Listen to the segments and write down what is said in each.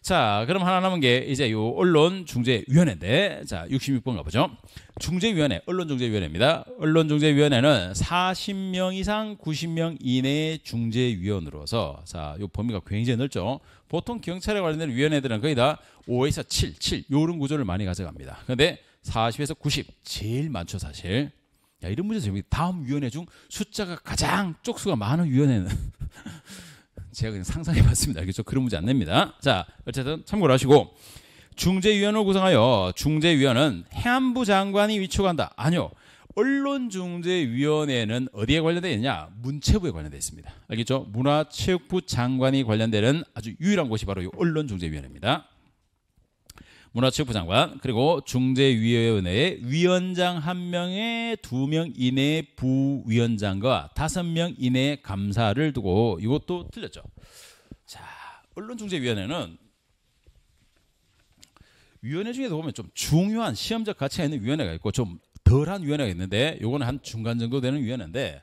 자, 그럼 하나 남은 게 이제 요 언론중재위원회인데, 자, 66번 가보죠. 중재위원회, 언론중재위원회입니다. 언론중재위원회는 40명 이상 90명 이내의 중재위원으로서, 자, 요 범위가 굉장히 넓죠. 보통 경찰에 관련된 위원회들은 거의 다 5에서 7 요런 구조를 많이 가져갑니다. 그런데 40에서 90 제일 많죠, 사실. 야, 이런 문제 제목이 다음 위원회 중 숫자가 가장 쪽수가 많은 위원회는 제가 그냥 상상해봤습니다. 알겠죠? 그런 문제 안 냅니다. 자, 어쨌든 참고를 하시고, 중재위원회를 구성하여 중재위원은 행안부 장관이 위촉한다. 아니요. 언론중재위원회는 어디에 관련되어 있냐? 문체부에 관련되어 있습니다. 알겠죠? 문화체육부 장관이 관련되는 아주 유일한 곳이 바로 이 언론중재위원회입니다. 문화체육부 장관, 그리고 중재위원회의 위원장 1명에 2명 이내의 부위원장과 5명 이내의 감사를 두고, 이것도 틀렸죠. 자, 언론중재위원회는 위원회 중에도 보면 좀 중요한 시험적 가치가 있는 위원회가 있고 좀 덜한 위원회가 있는데, 요거는 한 중간 정도 되는 위원회인데,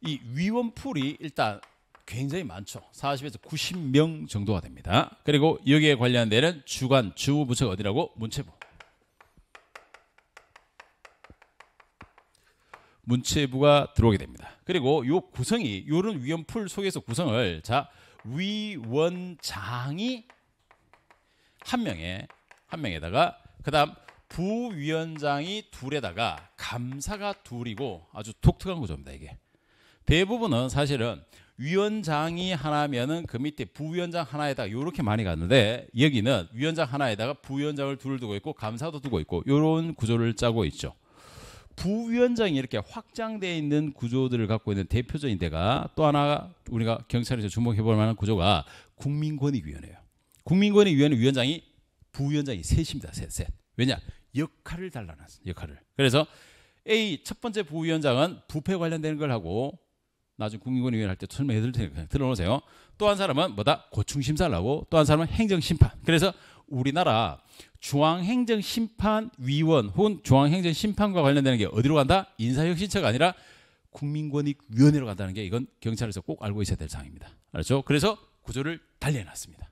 이 위원풀이 일단 굉장히 많죠. 40에서 90명 정도가 됩니다. 그리고 여기에 관련되는 주관, 주부처가 어디라고? 문체부. 문체부가 들어오게 됩니다. 그리고 요 구성이, 요런 위원풀 속에서 구성을, 자, 위원장이 한 명에다가, 그 다음 부위원장이 둘에다가 감사가 둘이고, 아주 독특한 구조입니다, 이게. 대부분은 사실은 위원장이 하나면은 그 밑에 부위원장 하나에다가 이렇게 많이 갔는데, 여기는 위원장 하나에다가 부위원장을 둘 두고 있고 감사도 두고 있고, 이런 구조를 짜고 있죠. 부위원장이 이렇게 확장되어 있는 구조들을 갖고 있는 대표적인 데가 또 하나, 우리가 경찰에서 주목해 볼 만한 구조가 국민권익위원회예요. 국민권익위원회 위원장이, 부위원장이 셋입니다. 셋. 왜냐? 역할을 달라놨어요. 역할을. 그래서 A 첫 번째 부위원장은 부패 관련되는 걸 하고, 나중에 국민권익위원회 할 때 설명해 드릴 테니까 들어놓으세요. 또 한 사람은 뭐다? 고충심사를 하고, 또 한 사람은 행정심판. 그래서 우리나라 중앙행정심판위원 혹은 중앙행정심판과 관련되는 게 어디로 간다? 인사혁신처가 아니라 국민권익위원회로 간다는 게, 이건 경찰에서 꼭 알고 있어야 될 사항입니다. 알았죠? 그래서 구조를 달리해놨습니다.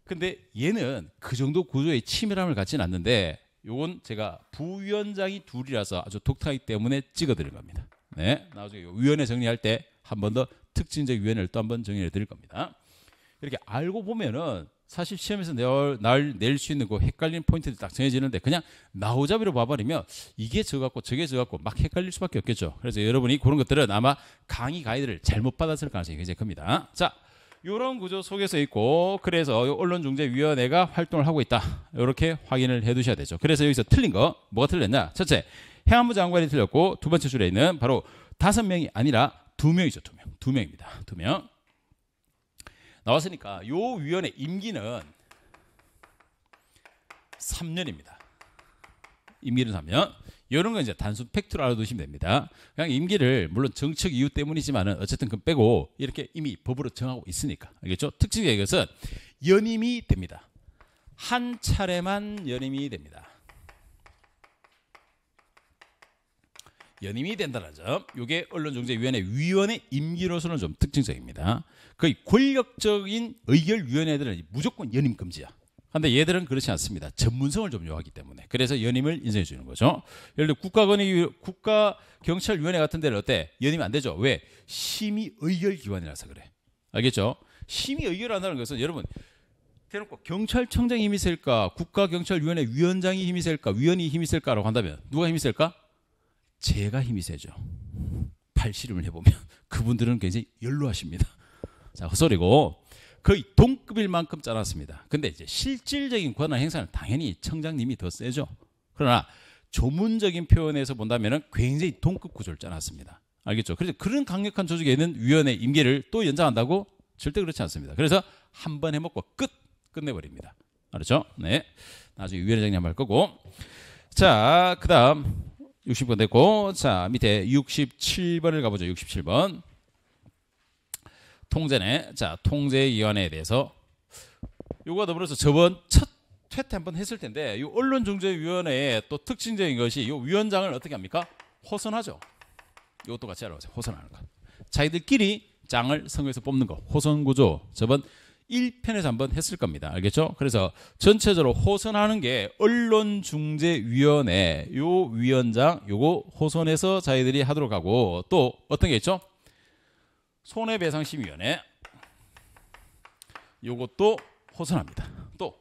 근데 얘는 그 정도 구조의 치밀함을 갖지는 않는데, 요건 제가 부위원장이 둘이라서 아주 독특하기 때문에 찍어드린 겁니다. 네, 나중에 위원회 정리할 때 한 번 더 특징적 위원회를 또 한 번 정리해 드릴 겁니다. 이렇게 알고 보면은 사실 시험에서 낼 수 있는 그 헷갈리는 포인트들이 딱 정해지는데, 그냥 나오자비로 봐버리면 이게 저 같고 저게 저 같고 막 헷갈릴 수밖에 없겠죠. 그래서 여러분이 그런 것들은 아마 강의 가이드를 잘못 받았을 가능성이 굉장히 큽니다. 자, 이런 구조 속에서 있고, 그래서 언론중재위원회가 활동을 하고 있다, 이렇게 확인을 해 두셔야 되죠. 그래서 여기서 틀린 거 뭐가 틀렸냐? 첫째, 행안부 장관이 틀렸고, 두 번째 줄에 있는 바로 5명이 아니라 2명이죠. 2명입니다. 2명. 나왔으니까 요 위원회 임기는 3년입니다. 임기는 3년. 이런 건 이제 단순 팩트로 알아두시면 됩니다. 그냥 임기를, 물론 정책 이유 때문이지만은 어쨌든 그 빼고 이렇게 이미 법으로 정하고 있으니까. 알겠죠? 특징의 것은 연임이 됩니다. 한 차례만 연임이 됩니다. 연임이 된다는 점, 이게 언론중재위원회 위원회 임기로서는 좀 특징적입니다. 거의 권력적인 의결위원회들은 무조건 연임 금지야. 그런데 얘들은 그렇지 않습니다. 전문성을 좀 요하기 때문에. 그래서 연임을 인정해 주는 거죠. 예를 들어 국가경찰위원회 같은 데는 어때? 연임이 안 되죠. 왜? 심의의결기관이라서 그래. 알겠죠? 심의의결한다는 것은, 여러분 대놓고 경찰청장이 힘이 셀까, 국가경찰위원회 위원장이 힘이 셀까, 위원이 힘이 셀까라고 한다면 누가 힘이 셀까? 제가 힘이 세죠. 팔씨름을 해보면 그분들은 굉장히 연로하십니다. 자, 헛소리고 거의 동급일 만큼 짜놨습니다. 근데 이제 실질적인 권한 행사는 당연히 청장님이 더 세죠. 그러나 조문적인 표현에서 본다면 굉장히 동급 구조를 짜놨습니다. 알겠죠? 그래서 그런 강력한 조직에 있는 위원회 임기를 또 연장한다고? 절대 그렇지 않습니다. 그래서 한 번 해먹고 끝내버립니다. 알았죠? 네. 나중에 위원회 정리할 거고. 자, 그 다음 60번 됐고, 자, 밑에 67번을 가보죠. 67번. 통제네. 자, 통제위원회에 대해서. 요거와 더불어서 저번 첫 회 때 한번 했을 텐데, 이 언론중재위원회의 또 특징적인 것이 이 위원장을 어떻게 합니까? 호선하죠. 이것도 같이 알아보세요. 호선하는 것. 자기들끼리 장을 선거에서 뽑는 거. 호선구조. 저번 1편에서 한번 했을 겁니다. 알겠죠? 그래서 전체적으로 호선하는 게 언론중재위원회 요 위원장 요거 호선해서 자기들이 하도록 하고 또 어떤 게 있죠? 손해배상심의위원회 요것도 호선합니다. 또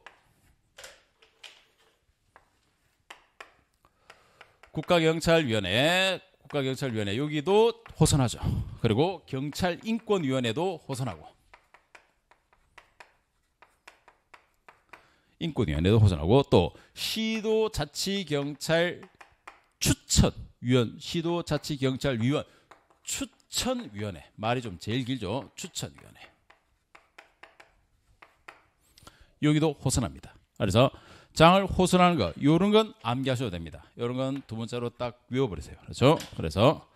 국가경찰위원회 여기도 호선하죠. 그리고 경찰인권위원회도 호선하고 인권위원회도 호선하고 또 시도자치경찰 추천위원 시도자치경찰위원 추천위원회 말이 좀 제일 길죠. 추천위원회 여기도 호선합니다. 그래서 장을 호선하는 거 이런 건 암기하셔도 됩니다. 이런 건 두 문자로 딱 외워버리세요. 그렇죠? 그래서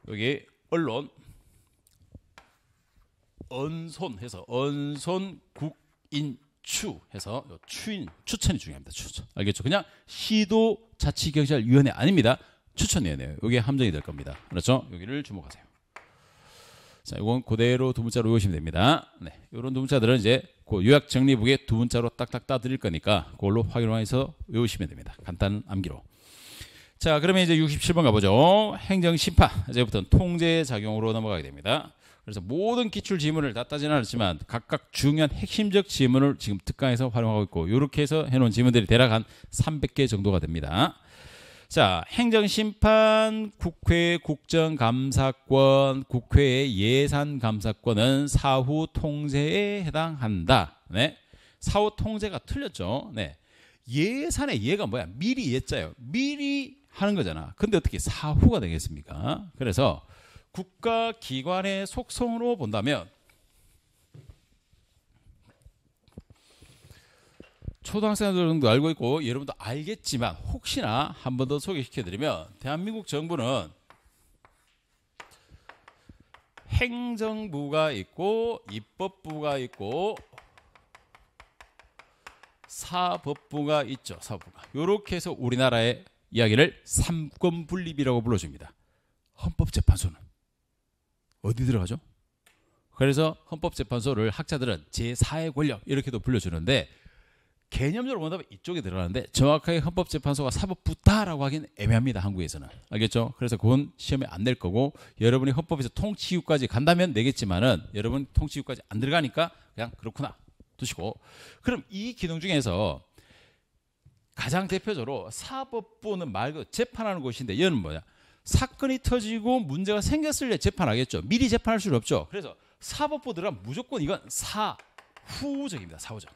여기 언론 언손해서 언손국인추 해서 추천이 중요합니다. 추천 알겠죠? 그냥 시도자치경찰위원회 아닙니다. 추천위원회예요. 이게 함정이 될 겁니다. 그렇죠? 여기를 주목하세요. 자, 이건 그대로 두 문자로 외우시면 됩니다. 네, 이런 두 문자들은 이제 그 요약 정리북에 두 문자로 딱딱 따드릴 거니까 그걸로 확인해서 외우시면 됩니다. 간단한 암기로. 자, 그러면 이제 67번 가보죠. 행정심판. 이제부터는 통제작용으로 넘어가게 됩니다. 그래서 모든 기출 지문을 다 따지는 않았지만 각각 중요한 핵심적 지문을 지금 특강에서 활용하고 있고 이렇게 해서 해놓은 지문들이 대략 한 300개 정도가 됩니다. 자, 행정심판, 국회 국정감사권, 국회의 예산감사권은 사후 통제에 해당한다. 네, 사후 통제가 틀렸죠. 네, 예산의 예가 뭐야? 미리 예자예요. 미리 하는 거잖아. 근데 어떻게 사후가 되겠습니까? 그래서 국가기관의 속성으로 본다면 초등학생들도 알고 있고 여러분도 알겠지만 혹시나 한 번 더 소개시켜드리면 대한민국 정부는 행정부가 있고 입법부가 있고 사법부가 있죠. 사법부가. 이렇게 해서 우리나라의 이야기를 삼권분립이라고 불러줍니다. 헌법재판소는 어디 들어가죠? 그래서 헌법재판소를 학자들은 제4의 권력 이렇게도 불려주는데 개념적으로 본다면 이쪽에 들어가는데 정확하게 헌법재판소가 사법부다라고 하긴 애매합니다. 한국에서는. 알겠죠? 그래서 그건 시험에 안 낼 거고 여러분이 헌법에서 통치유까지 간다면 내겠지만은 여러분 통치유까지 안 들어가니까 그냥 그렇구나 두시고 그럼 이 기능 중에서 가장 대표적으로 사법부는 말 그대로 재판하는 곳인데 얘는 뭐냐? 사건이 터지고 문제가 생겼을 때 재판하겠죠. 미리 재판할 수는 없죠. 그래서 사법부 들어가면 무조건 이건 사후적입니다. 사후적.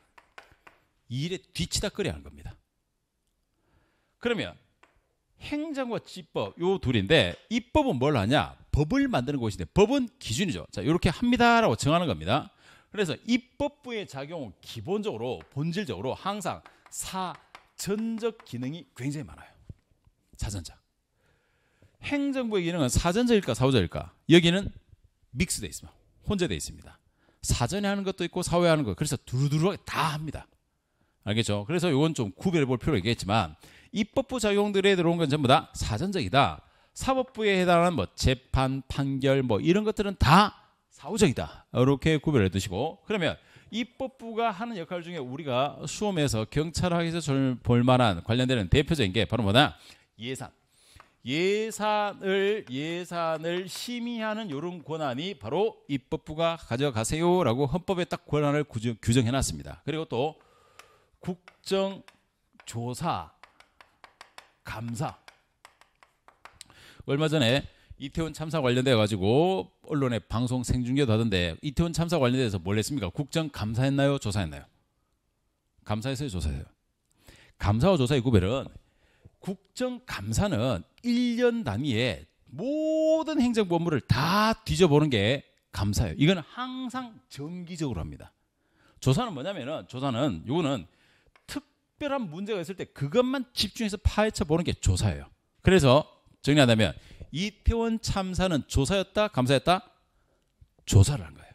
이 일에 뒤치다거려야 하는 겁니다. 그러면 행정과 입법 요 둘인데 입법은 뭘 하냐? 법을 만드는 곳인데 법은 기준이죠. 자, 이렇게 합니다라고 정하는 겁니다. 그래서 입법부의 작용은 기본적으로 본질적으로 항상 사전적 기능이 굉장히 많아요. 사전적. 행정부의 기능은 사전적일까 사후적일까? 여기는 믹스되어 있습니다. 혼재되어 있습니다. 사전에 하는 것도 있고 사후에 하는 것. 그래서 두루두루하게 다 합니다. 알겠죠? 그래서 이건 좀 구별해 볼 필요가 있겠지만 입법부 작용들에 들어온 건 전부 다 사전적이다. 사법부에 해당하는 뭐 재판, 판결 뭐 이런 것들은 다 사후적이다. 이렇게 구별해 두시고 그러면 입법부가 하는 역할 중에 우리가 수험에서 경찰학에서 볼 만한 관련되는 대표적인 게 바로 뭐냐? 예산. 예산을 심의하는 이런 권한이 바로 입법부가 가져가세요라고 헌법에 딱 권한을 규정해 놨습니다. 그리고 또 국정조사, 감사. 얼마 전에 이태원 참사 관련돼 가지고 언론에 방송 생중계도 하던데 이태원 참사 관련돼서 뭘 했습니까? 국정감사했나요? 조사했나요? 감사했어요? 조사했어요? 감사와 조사의 구별은 국정감사는 1년 단위에 모든 행정부 업무를 다 뒤져보는 게 감사예요. 이건 항상 정기적으로 합니다. 조사는 뭐냐면은 요거는 특별한 문제가 있을 때 그것만 집중해서 파헤쳐 보는 게 조사예요. 그래서 정리한다면 이태원 참사는 조사였다, 감사였다? 조사를 한 거예요.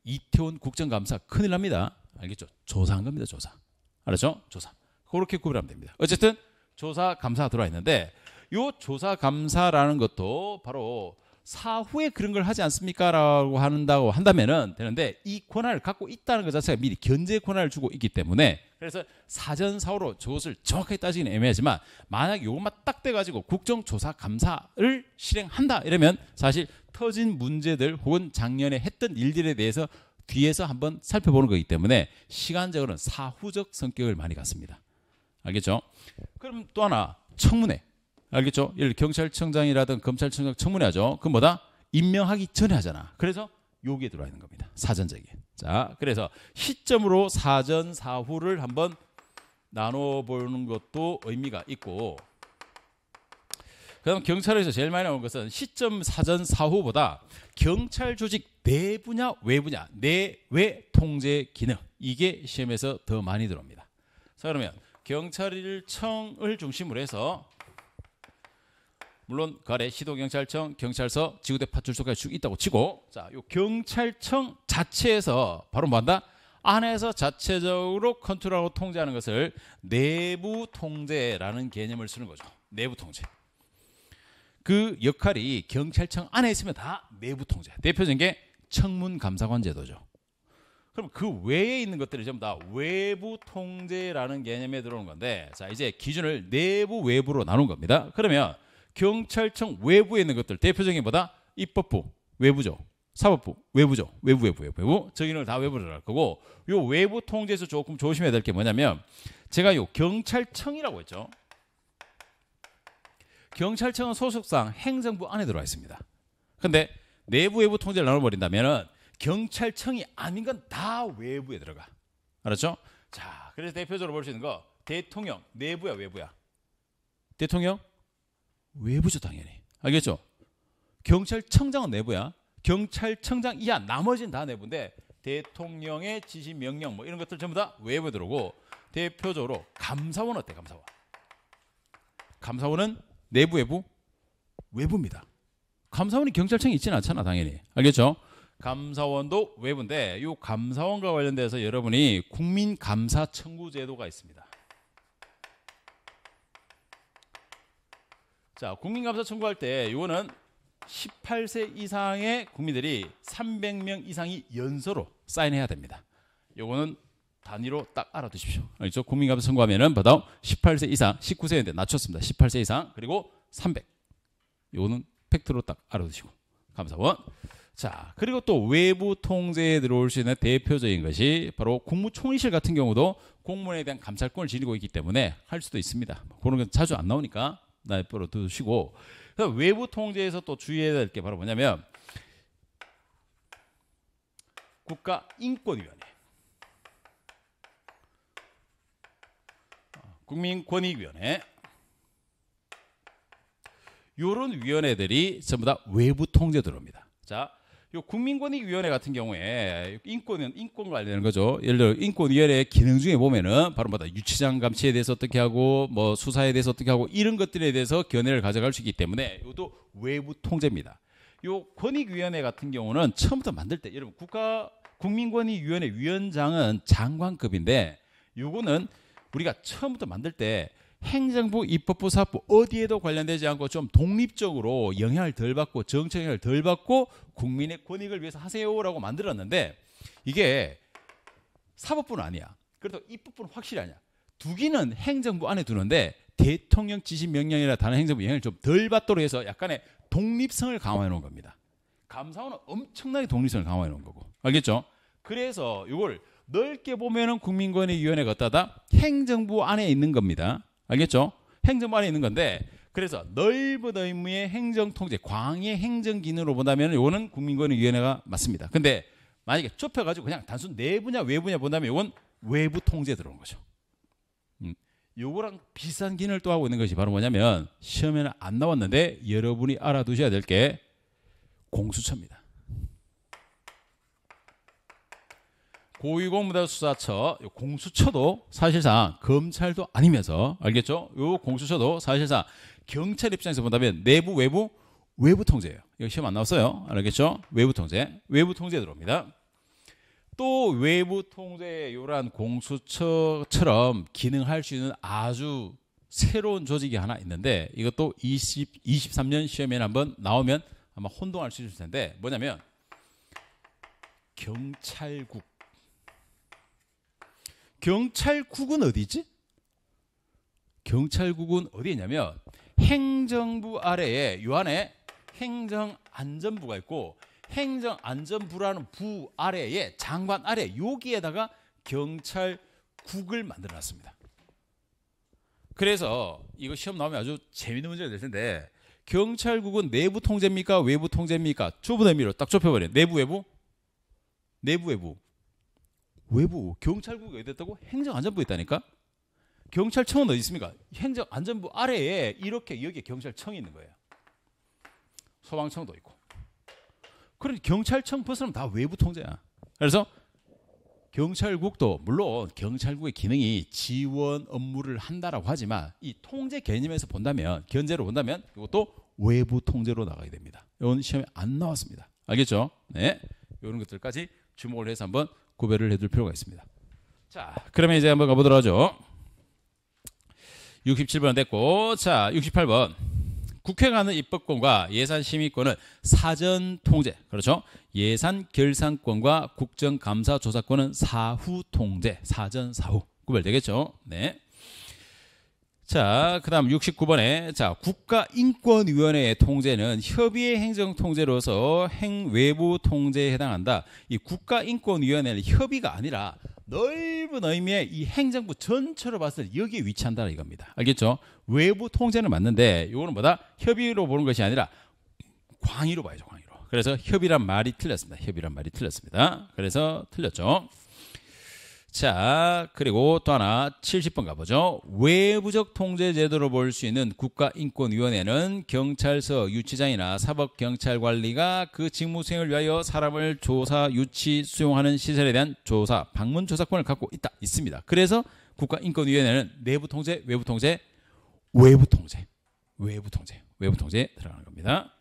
이태원 국정감사 큰일 납니다. 알겠죠? 조사한 겁니다. 조사. 알았죠? 조사. 그렇게 구별하면 됩니다. 어쨌든 조사, 감사 들어와 있는데 요 조사, 감사라는 것도 바로 사후에 그런 걸 하지 않습니까? 라고 한다면은 되는데 이 권한을 갖고 있다는 것 자체가 미리 견제 권한을 주고 있기 때문에 그래서 사전 사후로 저것을 정확하게 따지기는 애매하지만 만약 이것만 딱 돼가지고 국정조사 감사를 실행한다 이러면 사실 터진 문제들 혹은 작년에 했던 일들에 대해서 뒤에서 한번 살펴보는 거기 때문에 시간적으로는 사후적 성격을 많이 갖습니다. 알겠죠? 그럼 또 하나 청문회. 알겠죠? 예를 들어 경찰청장이라든 검찰청장 청문회하죠. 그 뭐다? 임명하기 전에 하잖아. 그래서 여기에 들어와 있는 겁니다. 사전적인. 자, 그래서 시점으로 사전 사후를 한번 나눠보는 것도 의미가 있고 그다음 경찰에서 제일 많이 나오는 것은 시점 사전 사후보다 경찰 조직 내부냐 외부냐 내외 통제 기능 이게 시험에서 더 많이 들어옵니다. 자 그러면 경찰청을 중심으로 해서 물론 그 아래 시도경찰청, 경찰서, 지구대 파출소까지 쭉 있다고 치고 자, 요 경찰청 자체에서 바로 뭐한다? 안에서 자체적으로 컨트롤하고 통제하는 것을 내부 통제라는 개념을 쓰는 거죠. 내부 통제. 그 역할이 경찰청 안에 있으면 다 내부 통제. 대표적인 게 청문감사관 제도죠. 그럼 그 외에 있는 것들이 전부 다 외부 통제라는 개념에 들어오는 건데 자 이제 기준을 내부 외부로 나눈 겁니다. 그러면 경찰청 외부에 있는 것들 대표적인 뭐다? 입법부 외부죠. 사법부 외부죠. 외부 저기는 다 외부로 갈 거고 요 외부 통제에서 조금 조심해야 될 게 뭐냐면 제가 요 경찰청이라고 했죠. 경찰청은 소속상 행정부 안에 들어와 있습니다. 근데 내부 외부 통제를 나눠버린다면 경찰청이 아닌 건 다 외부에 들어가. 알았죠? 자, 그래서 대표적으로 볼 수 있는 거 대통령 내부야 외부야? 대통령 외부죠 당연히. 알겠죠? 경찰청장은 내부야. 경찰청장 이하 나머지는 다 내부인데 대통령의 지시 명령 뭐 이런 것들 전부 다 외부에 들어오고 대표적으로 감사원 어때? 감사원은 내부 외부? 외부입니다. 감사원이 경찰청에 있지는 않잖아 당연히. 알겠죠? 감사원도 외부인데 이 감사원과 관련돼서 여러분이 국민감사 청구 제도가 있습니다. 자, 국민감사 청구할 때 이거는 18세 이상의 국민들이 300명 이상이 연서로 사인해야 됩니다. 이거는 단위로 딱 알아두십시오. 알겠죠? 국민감사 청구하면은 보다 18세 이상, 19세인데 낮췄습니다. 18세 이상 그리고 300. 이거는 팩트로 딱 알아두시고 감사원. 자, 그리고 또 외부 통제에 들어올 수 있는 대표적인 것이 바로 국무총리실 같은 경우도 공무원에 대한 감찰권을 지니고 있기 때문에 할 수도 있습니다. 그런 건 자주 안 나오니까 나이프로 두시고 외부 통제에서 또 주의해야 될 게 바로 뭐냐면 국가인권위원회, 국민권익위원회 이런 위원회들이 전부 다 외부 통제 들어옵니다. 자, 요 국민권익위원회 같은 경우에 인권 관련된 거죠. 예를 들어 인권위원회 기능 중에 보면은 바로 뭐다 유치장 감시에 대해서 어떻게 하고 뭐 수사에 대해서 어떻게 하고 이런 것들에 대해서 견해를 가져갈 수 있기 때문에 이것도 외부 통제입니다. 요 권익위원회 같은 경우는 처음부터 만들 때 여러분 국민권익위원회 위원장은 장관급인데 요거는 우리가 처음부터 만들 때 행정부, 입법부, 사법부 어디에도 관련되지 않고 좀 독립적으로 영향을 덜 받고 정책 영향을 덜 받고 국민의 권익을 위해서 하세요라고 만들었는데 이게 사법부는 아니야. 그래도 입법부는 확실히 아니야. 두기는 행정부 안에 두는데 대통령 지시 명령이나 다른 행정부 영향을 좀 덜 받도록 해서 약간의 독립성을 강화해 놓은 겁니다. 감사원은 엄청나게 독립성을 강화해 놓은 거고. 알겠죠? 그래서 이걸 넓게 보면은 국민권익위원회가 어떠하다? 행정부 안에 있는 겁니다. 알겠죠? 행정부 안에 있는 건데 그래서 넓은 의미의 행정통제, 광의 행정기능으로 본다면 이거는 국민권익위원회가 맞습니다. 근데 만약에 좁혀가지고 그냥 단순 내부냐 외부냐 본다면 이건 외부 통제에 들어오는 거죠. 요거랑 비슷한 기능을 또 하고 있는 것이 바로 뭐냐면 시험에는 안 나왔는데 여러분이 알아두셔야 될 게 공수처입니다. 고위공무대수사처 공수처도 사실상 검찰도 아니면서 알겠죠? 요 공수처도 사실상 경찰 입장에서 본다면 내부 외부 통제예요. 이거 시험 안 나왔어요. 알겠죠? 외부 통제 들어옵니다. 또 외부 통제에 요란 공수처처럼 기능할 수 있는 아주 새로운 조직이 하나 있는데 이것도 23년 시험에 한번 나오면 아마 혼동할 수 있을 텐데 뭐냐면 경찰국. 경찰국은 어디지? 경찰국은 어디에 있냐면 행정부 아래에 요 안에 행정안전부가 있고 행정안전부라는 부 아래에 장관 아래 여기에다가 경찰국을 만들어 놨습니다. 그래서 이거 시험 나오면 아주 재밌는 문제가 될 텐데 경찰국은 내부 통제입니까? 외부 통제입니까? 좁은 의미로 딱 좁혀버려요. 내부 외부? 내부 외부. 외부. 경찰국이 어디 있다고? 행정안전부에 있다니까? 경찰청은 어디 있습니까? 행정안전부 아래에 이렇게 여기에 경찰청이 있는 거예요. 소방청도 있고. 그러니 경찰청 벗어나면 다 외부 통제야. 그래서 경찰국도 물론 경찰국의 기능이 지원 업무를 한다라고 하지만 이 통제 개념에서 본다면 견제로 본다면 이것도 외부 통제로 나가게 됩니다. 이건 시험에 안 나왔습니다. 알겠죠? 네, 이런 것들까지 주목을 해서 한번 구별을 해둘 필요가 있습니다. 자, 그러면 이제 한번 가보도록 하죠. 67번 됐고, 자, 68번. 국회가 하는 입법권과 예산심의권은 사전통제, 그렇죠? 예산결산권과 국정감사조사권은 사후통제, 사전, 사후 구별되겠죠? 네. 자, 그 다음 69번에 자, 국가인권위원회의 통제는 협의의 행정통제로서 외부 통제에 해당한다. 이 국가인권위원회는 협의가 아니라 넓은 의미의 이 행정부 전체로 봤을 때 여기에 위치한다 이겁니다. 알겠죠? 외부 통제는 맞는데 이거는 뭐다? 협의로 보는 것이 아니라 광의로 봐야죠. 광의로. 그래서 협의란 말이 틀렸습니다. 협의란 말이 틀렸습니다. 그래서 틀렸죠. 자, 그리고 또 하나 70번 가보죠. 외부적 통제 제도로 볼 수 있는 국가인권위원회는 경찰서 유치장이나 사법경찰관리가 그 직무 수행을 위하여 사람을 조사, 유치, 수용하는 시설에 대한 조사, 방문 조사권을 갖고 있습니다. 그래서 국가인권위원회는 내부 통제, 외부 통제, 외부 통제, 외부 통제, 외부 통제 들어가는 겁니다.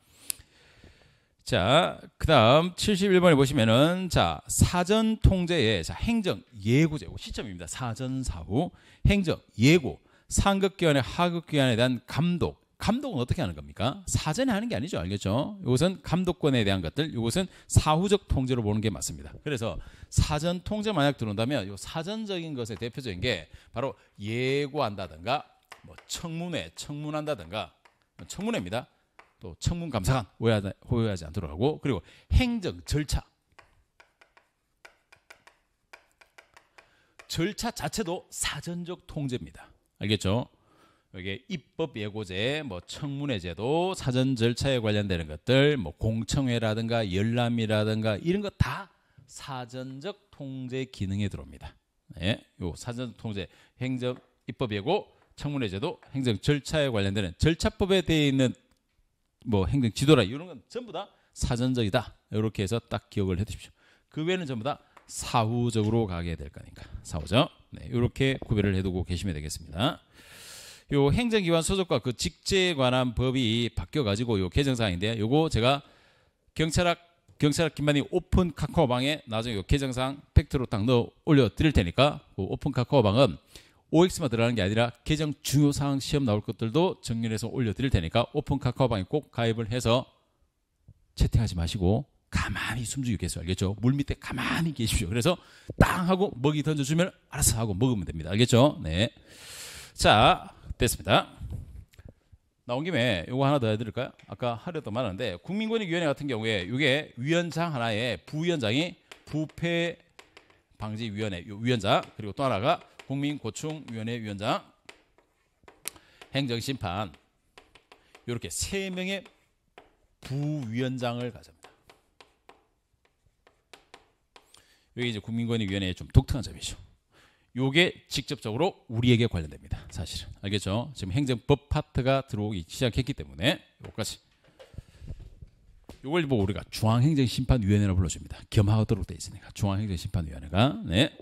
자, 그 다음 71번에 보시면은 자, 사전 통제의 자, 행정 예고 제고 시점입니다. 사전 사후 행정 예고 상급기관의 하급기관에 대한 감독은 어떻게 하는 겁니까? 사전에 하는 게 아니죠. 알겠죠? 이것은 감독권에 대한 것들, 이것은 사후적 통제로 보는 게 맞습니다. 그래서 사전 통제 만약 들어온다면 이 사전적인 것의 대표적인 게 바로 예고한다든가 뭐 청문회, 청문한다든가 청문회입니다. 또 청문감사관 오해하지 않도록 하고 그리고 행정 절차 자체도 사전적 통제입니다. 알겠죠? 여기 입법 예고제, 뭐 청문회제도, 사전 절차에 관련되는 것들, 뭐 공청회라든가 열람이라든가 이런 거 다 사전적 통제 기능에 들어옵니다. 네, 요 사전 통제, 행정 입법 예고, 청문회제도, 행정 절차에 관련되는 절차법에 대해 있는 뭐 행정 지도라 이런 건 전부 다 사전적이다. 이렇게 해서 딱 기억을 해 두십시오. 그 외에는 전부 다 사후적으로 가게 될 거니까. 사후적. 네, 이렇게 구별을 해 두고 계시면 되겠습니다. 요 행정기관 소속과 그 직제에 관한 법이 바뀌어 가지고 요 개정사항인데 요거 제가 경찰학 김만희 오픈 카카오방에 나중에 요 개정사항 팩트로 딱 넣어 올려 드릴 테니까 그 오픈 카카오방은 OX만 들어가는 게 아니라 개정 중요사항 시험 나올 것들도 정리해서 올려드릴 테니까 오픈 카카오방에 꼭 가입을 해서 채팅하지 마시고 가만히 숨죽이 계세요. 알겠죠? 물 밑에 가만히 계십시오. 그래서 땅 하고 먹이 던져주면 알아서 하고 먹으면 됩니다. 알겠죠? 네. 자, 됐습니다. 나온 김에 이거 하나 더 해드릴까요? 아까 하려던 말하는데 국민권익위원회 같은 경우에 이게 위원장 하나에 부위원장이 부패방지위원회 위원장 그리고 또 하나가 국민고충위원회 위원장, 행정심판 이렇게 3명의 부위원장을 가집니다. 이게 이제 국민권익위원회의 좀 독특한 점이죠. 이게 직접적으로 우리에게 관련됩니다. 사실은 알겠죠? 지금 행정법 파트가 들어오기 시작했기 때문에 여기까지. 이걸 뭐 우리가 중앙행정심판위원회라고 불러줍니다. 겸하도록 되어 있으니까 중앙행정심판위원회가 네.